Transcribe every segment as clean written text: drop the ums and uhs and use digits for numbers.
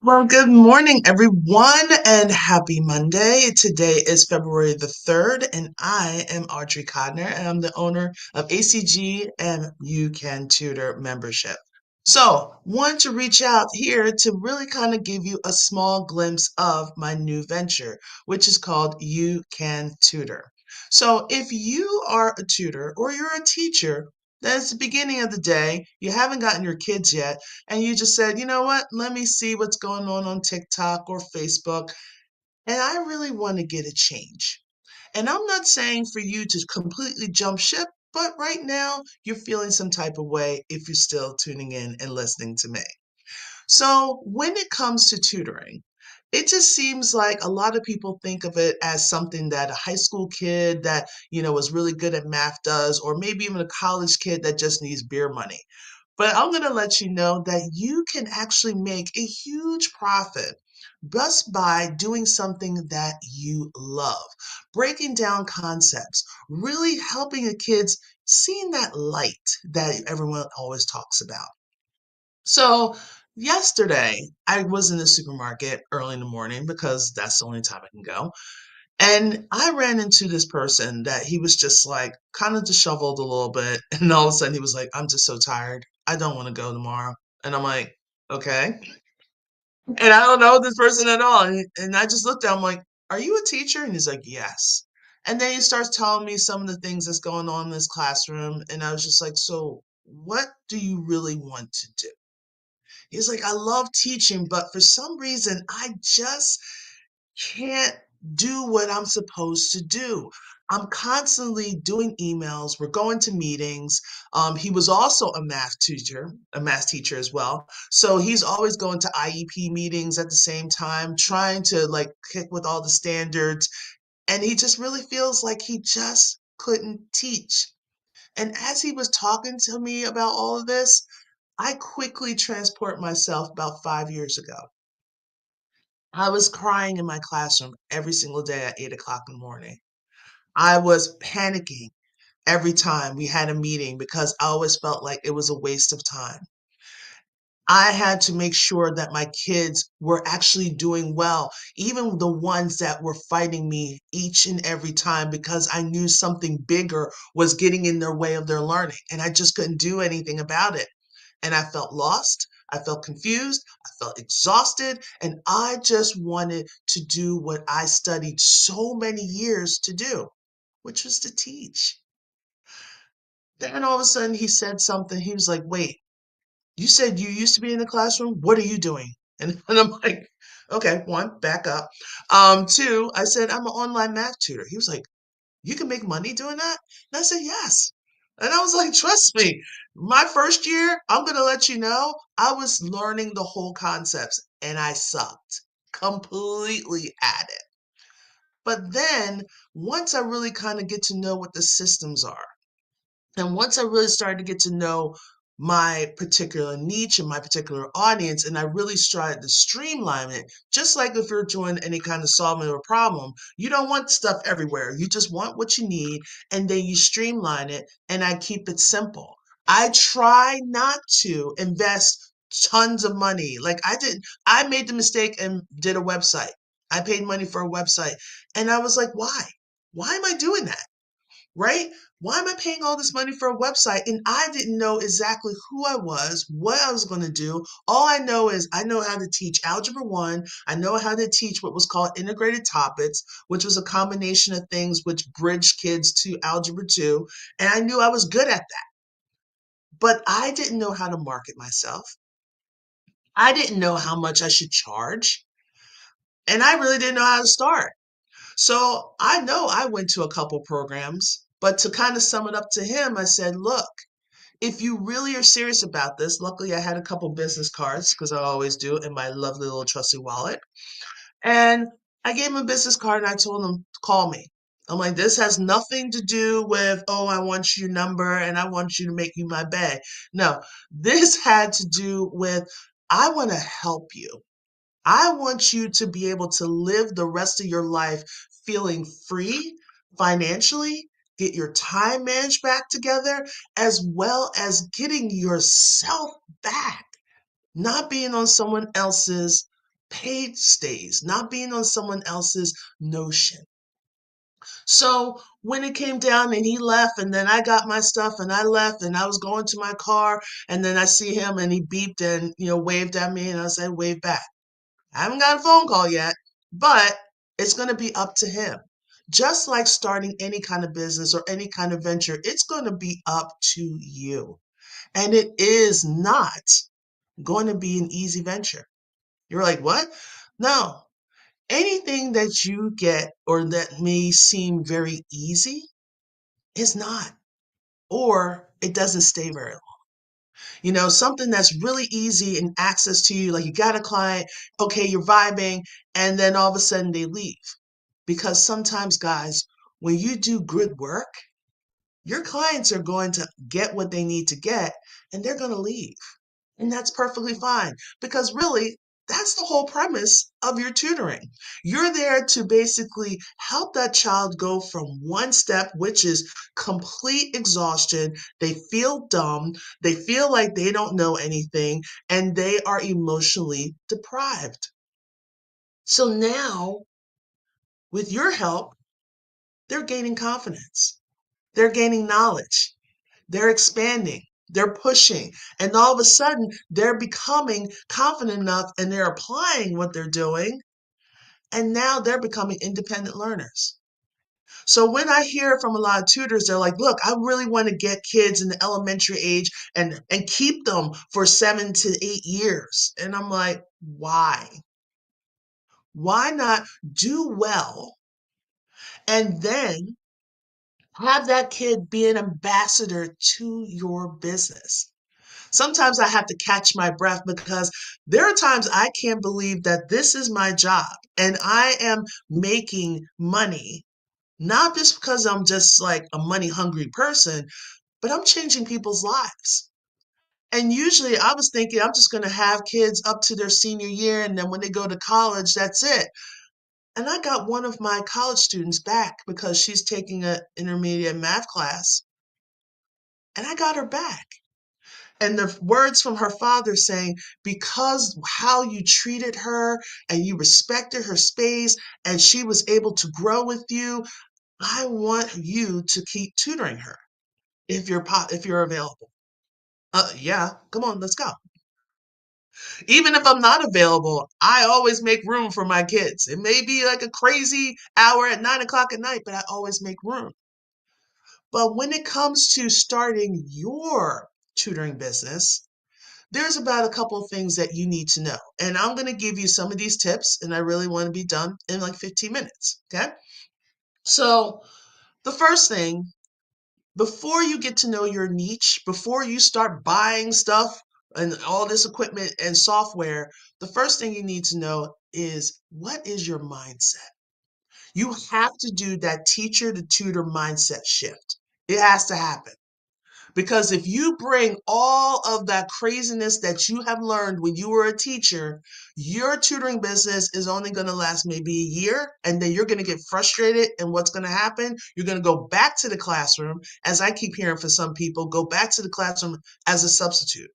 Well, good morning, everyone, and happy Monday. Today is February the 3rd, and I am Audrey Codner, and I'm the owner of ACG and You Can Tutor membership. So, want to reach out here to really kind of give you a small glimpse of my new venture, which is called You Can Tutor. So, if you are a tutor or you're a teacher, that's the beginning of the day, you haven't gotten your kids yet, and you just said, you know what, let me see what's going on TikTok or Facebook, and I really want to get a change. And I'm not saying for you to completely jump ship, but right now you're feeling some type of way if you're still tuning in and listening to me. So when it comes to tutoring, it just seems like a lot of people think of it as something that a high school kid that, is really good at math does, or maybe even a college kid that just needs beer money. But I'm going to let you know that you can actually make a huge profit just by doing something that you love, breaking down concepts, really helping the kids seeing that light that everyone always talks about. So, yesterday, I was in the supermarket early in the morning because that's the only time I can go. And I ran into this person that he was just like kind of disheveled a little bit. And all of a sudden he was like, I'm just so tired. I don't want to go tomorrow. And I'm like, okay. And I don't know this person at all. And I just looked at him like, are you a teacher? And he's like, yes. And then he starts telling me some of the things that's going on in this classroom. And I was just like, so what do you really want to do? He's like, I love teaching, but for some reason, I just can't do what I'm supposed to do. I'm constantly doing emails. We're going to meetings. He was also a math teacher as well. So he's always going to IEP meetings at the same time, trying to like kick with all the standards. And he just really feels like he just couldn't teach. And as he was talking to me about all of this, I quickly transport myself about 5 years ago. I was crying in my classroom every single day at 8 o'clock in the morning. I was panicking every time we had a meeting because I always felt like it was a waste of time. I had to make sure that my kids were actually doing well, even the ones that were fighting me each and every time because I knew something bigger was getting in their way of their learning and I just couldn't do anything about it. And I felt lost. I felt confused. I felt exhausted. And I just wanted to do what I studied so many years to do, which was to teach. Then all of a sudden he said something. He was like, wait, you said you used to be in the classroom. What are you doing? And I'm like, okay, one, back up. Two, I said, I'm an online math tutor. He was like, you can make money doing that? And I said, yes. And I was like, trust me, my first year, I'm going to let you know, I was learning the whole concepts and I sucked completely at it. But then once I really kind of get to know what the systems are, and once I really started to get to know my particular niche and my particular audience, and I really started to streamline it, just like if you're doing any kind of solving of a problem, you don't want stuff everywhere. You just want what you need, and then you streamline it, and I keep it simple. I try not to invest tons of money. Like I made the mistake and did a website. I paid money for a website, and I was like, why? Why am I doing that? Right? Why am I paying all this money for a website? And I didn't know exactly who I was, what I was going to do. All I know is I know how to teach Algebra 1. I know how to teach what was called integrated topics, which was a combination of things which bridged kids to Algebra 2. And I knew I was good at that. But I didn't know how to market myself. I didn't know how much I should charge. And I really didn't know how to start. So I know I went to a couple programs, but to kind of sum it up to him, I said, look, if you really are serious about this, luckily I had a couple business cards because I always do in my lovely little trusty wallet. And I gave him a business card and I told him, call me. I'm like, this has nothing to do with, oh, I want your number and I want you to make you my bae. No, this had to do with, I want to help you. I want you to be able to live the rest of your life feeling free financially, get your time managed back together, as well as getting yourself back, not being on someone else's paid stays, not being on someone else's notion. So when it came down and he left, and then I got my stuff and I left and I was going to my car, and then I see him and he beeped and, waved at me, and I said, wave back. I haven't got a phone call yet, but it's going to be up to him. Just like starting any kind of business or any kind of venture, it's going to be up to you. And it is not going to be an easy venture. You're like, what? No, anything that you get or that may seem very easy is not, or it doesn't stay very long. Something that's really easy and access to you, like you got a client, okay, you're vibing, and then all of a sudden they leave. Because sometimes, guys, when you do good work, your clients are going to get what they need to get, and they're going to leave. And that's perfectly fine, because really, that's the whole premise of your tutoring. You're there to basically help that child go from one step, which is complete exhaustion. They feel dumb, they feel like they don't know anything, and they are emotionally deprived. So now, with your help, they're gaining confidence, they're gaining knowledge, they're expanding, they're pushing, and all of a sudden they're becoming confident enough and they're applying what they're doing, and now they're becoming independent learners. So when I hear from a lot of tutors, they're like, look, I really want to get kids in the elementary age and keep them for 7 to 8 years. And I'm like, why? Why not do well and then have that kid be an ambassador to your business? Sometimes I have to catch my breath, because there are times I can't believe that this is my job and I am making money, not just because I'm just like a money hungry person, but I'm changing people's lives. And usually I was thinking I'm just going to have kids up to their senior year, and then when they go to college, that's it. And I got one of my college students back because she's taking an intermediate math class, and I got her back. And the words from her father saying, because how you treated her and you respected her space and she was able to grow with you, I want you to keep tutoring her if you're available. Yeah, come on, let's go. Even if I'm not available, I always make room for my kids. It may be like a crazy hour at 9 o'clock at night, but I always make room. But when it comes to starting your tutoring business, there's about a couple of things that you need to know. And I'm going to give you some of these tips, and I really want to be done in like 15 minutes. Okay. So, the first thing, before you get to know your niche, before you start buying stuff and all this equipment and software, the first thing you need to know is, what is your mindset? You have to do that teacher to tutor mindset shift. It has to happen. Because if you bring all of that craziness that you have learned when you were a teacher, your tutoring business is only going to last maybe a year, and then you're going to get frustrated. And what's going to happen? You're going to go back to the classroom, as I keep hearing for some people, go back to the classroom as a substitute,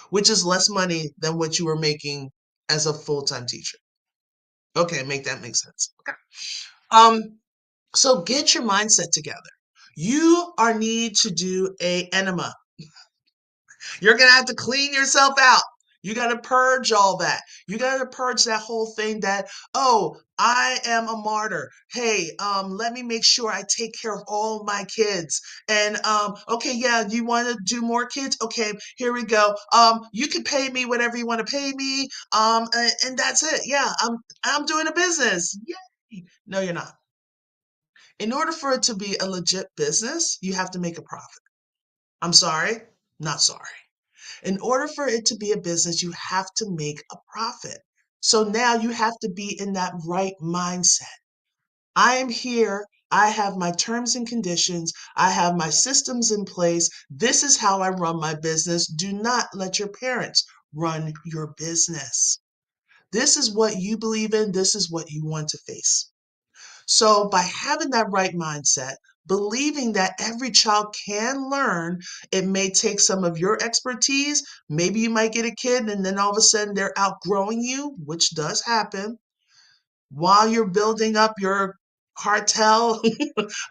which is less money than what you were making as a full-time teacher. Okay, make that make sense. Okay. Um, so get your mindset together. You are need to do a enema. You're going to have to clean yourself out. You got to purge all that. You got to purge that whole thing that, oh, I am a martyr. Hey, let me make sure I take care of all my kids. And okay, yeah, you want to do more kids? Okay, here we go. You can pay me whatever you want to pay me. And that's it. Yeah, I'm doing a business. Yay. No, you're not. In order for it to be a legit business, you have to make a profit. I'm sorry, not sorry. In order for it to be a business, you have to make a profit. So now you have to be in that right mindset. I am here. I have my terms and conditions. I have my systems in place. This is how I run my business. Do not let your parents run your business. This is what you believe in. This is what you want to face. So by having that right mindset, believing that every child can learn. It may take some of your expertise. Maybe you might get a kid and then all of a sudden they're outgrowing you, which does happen. While you're building up your cartel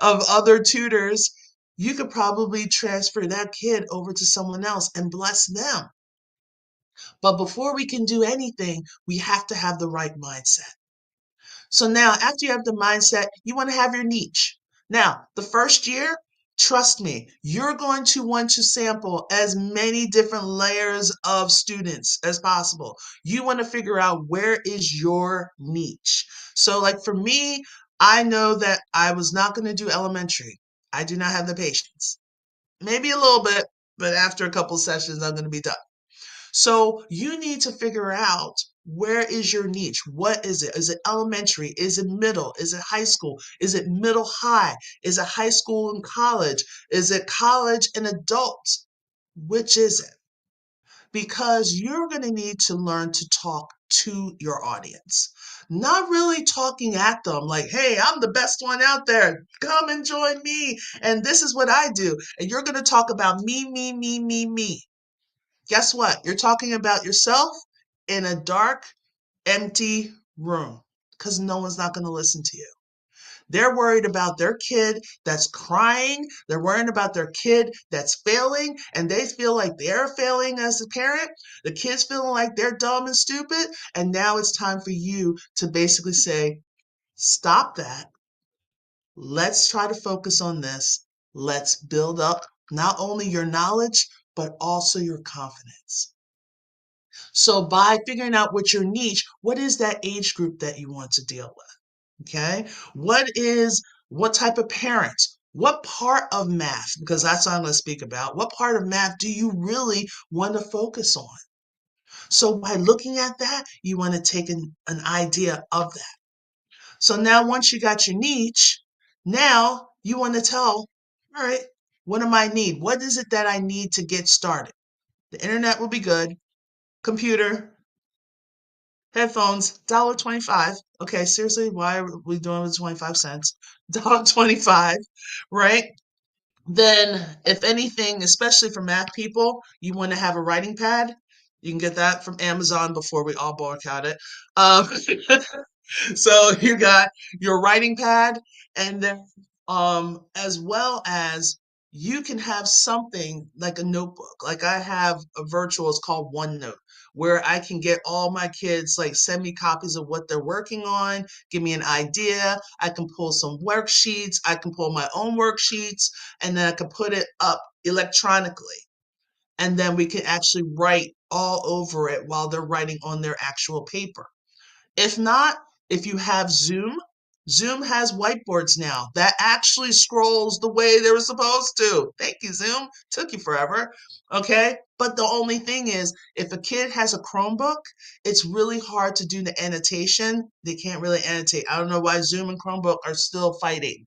of other tutors, you could probably transfer that kid over to someone else and bless them. But before we can do anything, we have to have the right mindset. So now, after you have the mindset, you want to have your niche. Now, the first year, trust me, you're going to want to sample as many different layers of students as possible. You want to figure out where is your niche. So, like for me, I know that I was not going to do elementary. I do not have the patience. Maybe a little bit, but after a couple sessions, I'm going to be done. So you need to figure out, where is your niche? What is it? Is it elementary? Is it middle? Is it high school? Is it middle high? Is it high school and college? Is it college and adults? Which is it? Because you're going to need to learn to talk to your audience. Not really talking at them like, hey, I'm the best one out there. Come and join me. And this is what I do. And you're going to talk about me, me, me, me, me. Guess what? You're talking about yourself in a dark, empty room because no one's not going to listen to you. They're worried about their kid that's crying. They're worried about their kid that's failing, and they feel like they're failing as a parent. The kid's feeling like they're dumb and stupid. And now it's time for you to basically say, stop that. Let's try to focus on this. Let's build up not only your knowledge, but also your confidence. So by figuring out what your niche, what is that age group that you want to deal with? Okay. What type of parents? What part of math, because that's what I'm going to speak about, what part of math do you really want to focus on? So by looking at that, you want to take an idea of that. So now once you got your niche, now you want to tell, all right, what do I need? What is it that I need to get started? The internet will be good. Computer, headphones, $1.25. Okay, seriously, why are we doing with 25 cents? $1.25, right? Then, if anything, especially for math people, you want to have a writing pad. You can get that from Amazon before we all boycott it. Um, So you got your writing pad, and then as well as you can have something like a notebook. Like I have a virtual, it's called OneNote, where I can get all my kids, like send me copies of what they're working on, give me an idea. I can pull some worksheets, I can pull my own worksheets, and then I can put it up electronically. And then we can actually write all over it while they're writing on their actual paper. If not, if you have Zoom, Zoom has whiteboards now that actually scrolls the way they were supposed to. Thank you, Zoom. Took you forever. Okay. But the only thing is, if a kid has a Chromebook, it's really hard to do the annotation. They can't really annotate. I don't know why Zoom and Chromebook are still fighting.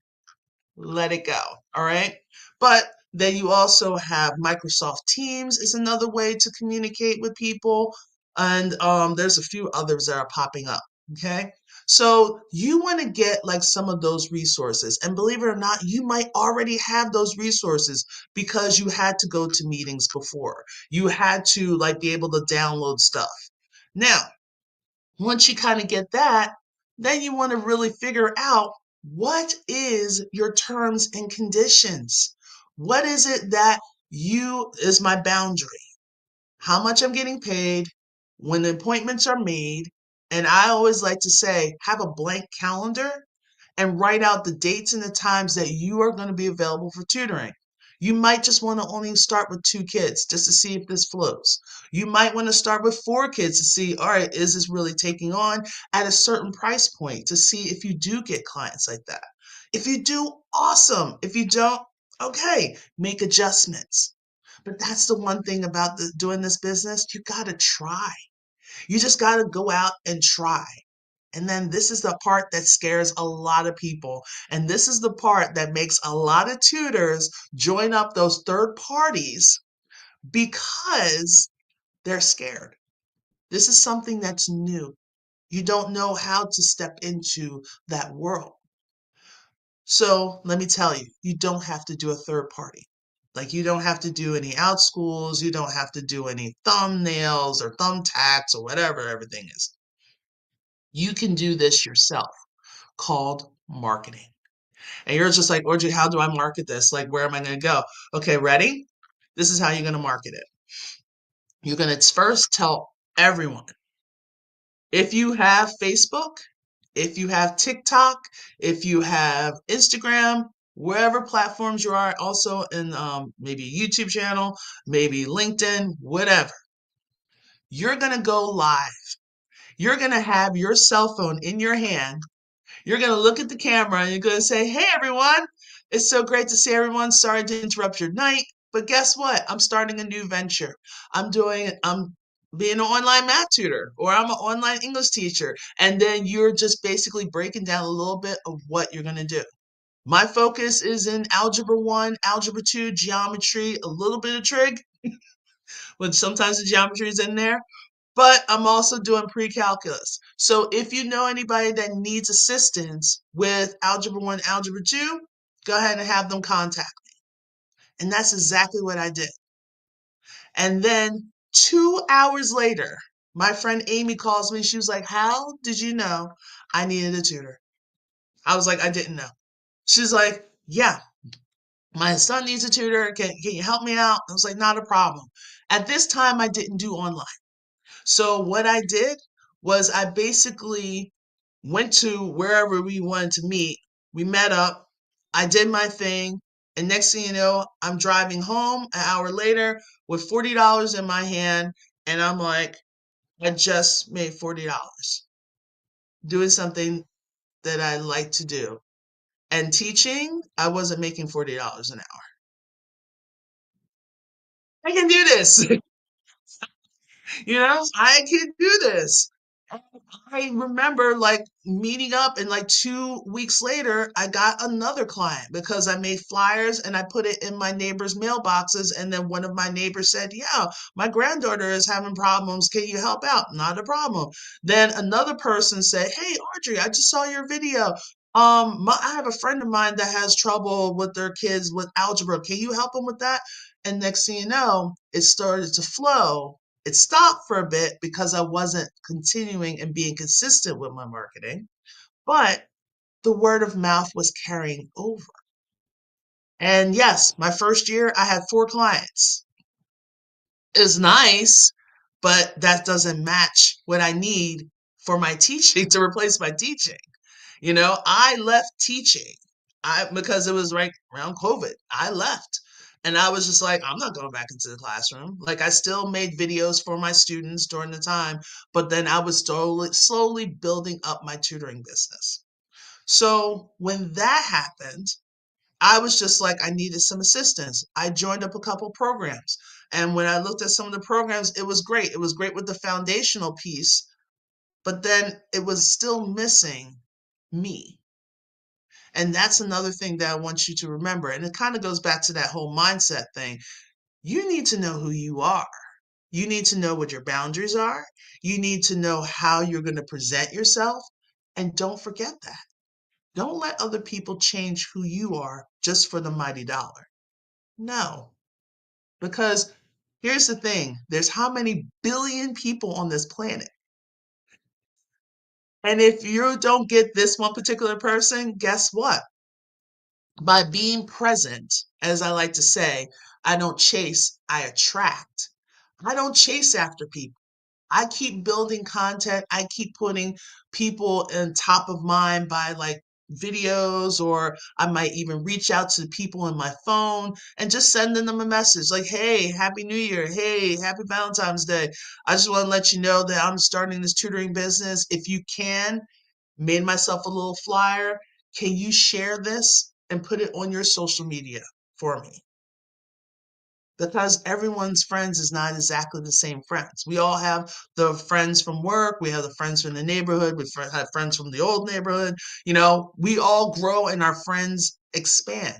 Let it go. All right. But then you also have Microsoft Teams is another way to communicate with people. And there's a few others that are popping up. Okay. So you want to get like some of those resources. And believe it or not, you might already have those resources because you had to go to meetings before. You had to like be able to download stuff. Now, once you kind of get that, then you want to really figure out, what is your terms and conditions? What is it that is my boundary? How much I'm getting paid, when the appointments are made. And I always like to say, have a blank calendar and write out the dates and the times that you are going to be available for tutoring. You might just want to only start with 2 kids just to see if this flows. You might want to start with 4 kids to see, all right, is this really taking on at a certain price point to see if you do get clients like that. If you do, awesome. If you don't, okay, make adjustments. But that's the one thing about doing this business, you got to try. You just got to go out and try. And then this is the part that scares a lot of people. And this is the part that makes a lot of tutors join up those third parties because they're scared. This is something that's new. You don't know how to step into that world. So let me tell you, you don't have to do a third party. Like you don't have to do any out schools, you don't have to do any thumbnails or thumbtacks or whatever everything is. You can do this yourself, called marketing. And you're just like, Audrey, how do I market this? Like, where am I going to go? Okay, ready? This is how you're going to market it. You're going to first tell everyone. If you have Facebook, if you have TikTok, if you have Instagram, wherever platforms you are, also in maybe a YouTube channel, maybe LinkedIn, whatever, you're going to go live. You're going to have your cell phone in your hand. You're going to look at the camera and you're going to say, hey, everyone, it's so great to see everyone. Sorry to interrupt your night, but guess what? I'm starting a new venture. I'm being an online math tutor, or I'm an online English teacher. And then you're just basically breaking down a little bit of what you're going to do. My focus is in Algebra 1, Algebra 2, geometry, a little bit of trig, but sometimes the geometry is in there. But I'm also doing pre-calculus. So if you know anybody that needs assistance with Algebra 1, Algebra 2, go ahead and have them contact me. And that's exactly what I did. And then 2 hours later, my friend Amy calls me. She was like, how did you know I needed a tutor? I was like, I didn't know. She's like, yeah, my son needs a tutor. Can you help me out? I was like, not a problem. At this time, I didn't do online. So what I did was I basically went to wherever we wanted to meet. We met up. I did my thing. And next thing you know, I'm driving home an hour later with $40 in my hand. And I'm like, I just made $40 doing something that I like to do. And teaching, I wasn't making $40 an hour. I can do this. I can do this. And I remember like meeting up, and like 2 weeks later, I got another client because I made flyers and I put it in my neighbors' mailboxes. And then one of my neighbors said, yeah, my granddaughter is having problems. Can you help out? Not a problem. Then another person said, hey, Audrey, I just saw your video. I have a friend of mine that has trouble with their kids with algebra. Can you help them with that? And next thing you know, it started to flow. It stopped for a bit because I wasn't continuing and being consistent with my marketing, but the word of mouth was carrying over. And yes, my first year I had 4 clients. It's nice, but that doesn't match what I need for my teaching to replace my teaching. I left teaching. Because it was right around COVID. I left. And I was just like, I'm not going back into the classroom. Like I still made videos for my students during the time, but then I was slowly building up my tutoring business. So when that happened, I was just like, I needed some assistance. I joined up a couple programs. And when I looked at some of the programs, it was great. It was great with the foundational piece, but then it was still missing me. And that's another thing that I want you to remember. And it kind of goes back to that whole mindset thing. You need to know who you are. You need to know what your boundaries are. You need to know how you're going to present yourself. And don't forget that. Don't let other people change who you are just for the mighty dollar. No, because here's the thing. There's how many billion people on this planet? And if you don't get this one particular person, guess what? By being present, as I like to say, I don't chase, I attract. I don't chase after people. I keep building content. I keep putting people in top of mind by like videos, or I might even reach out to people in my phone and just sending them a message like, hey, Happy New Year. Hey, Happy Valentine's Day. I just want to let you know that I'm starting this tutoring business. If you can, made myself a little flyer. Can you share this and put it on your social media for me? Because everyone's friends is not exactly the same friends. We all have the friends from work, we have the friends from the neighborhood, we have friends from the old neighborhood. We all grow and our friends expand.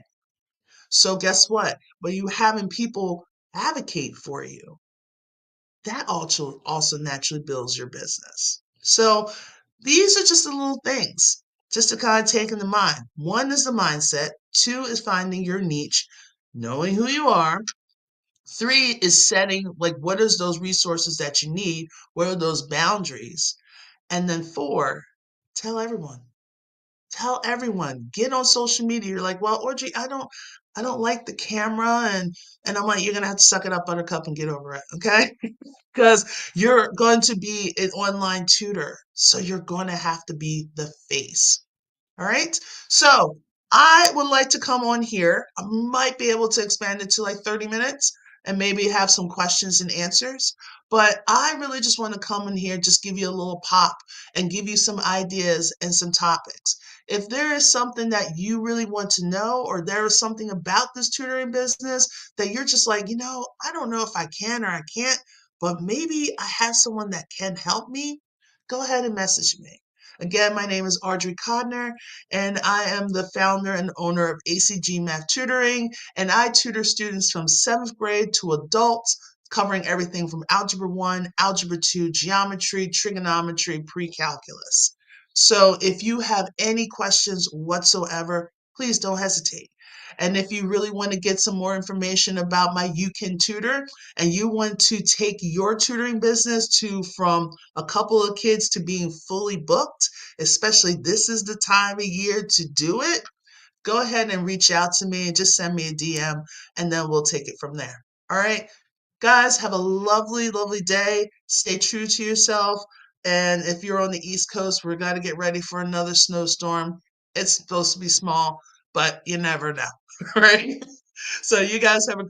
So guess what? When you having people advocate for you, that also naturally builds your business. So these are just the little things. just to kind of take in the mind. One is the mindset. Two is finding your niche, knowing who you are. Three is setting, like, what is those resources that you need? What are those boundaries? And then four, tell everyone. Tell everyone. Get on social media. You're like, well, Audrey, I don't like the camera, and I'm like, you're gonna have to suck it up, Buttercup, and get over it, okay? Because you're going to be an online tutor, so you're going to have to be the face. All right. So I would like to come on here. I might be able to expand it to like 30 minutes and maybe have some questions and answers. But I really just want to come in here, just give you a little pop and give you some ideas and some topics. If there is something that you really want to know, or there is something about this tutoring business that you're just like, I don't know if I can or I can't, but maybe I have someone that can help me, go ahead and message me. Again, my name is Audrey Codner, and I am the founder and owner of ACG Math Tutoring, and I tutor students from 7th grade to adults, covering everything from Algebra 1, Algebra 2, geometry, trigonometry, pre-calculus. So if you have any questions whatsoever, please don't hesitate. And if you really want to get some more information about my You Can Tutor, and you want to take your tutoring business to from a couple of kids to being fully booked, especially this is the time of year to do it, go ahead and reach out to me and just send me a DM, and then we'll take it from there. All right, guys, have a lovely, lovely day. Stay true to yourself. And if you're on the East Coast, we're going to get ready for another snowstorm. It's supposed to be small, but you never know. All right. So you guys have a great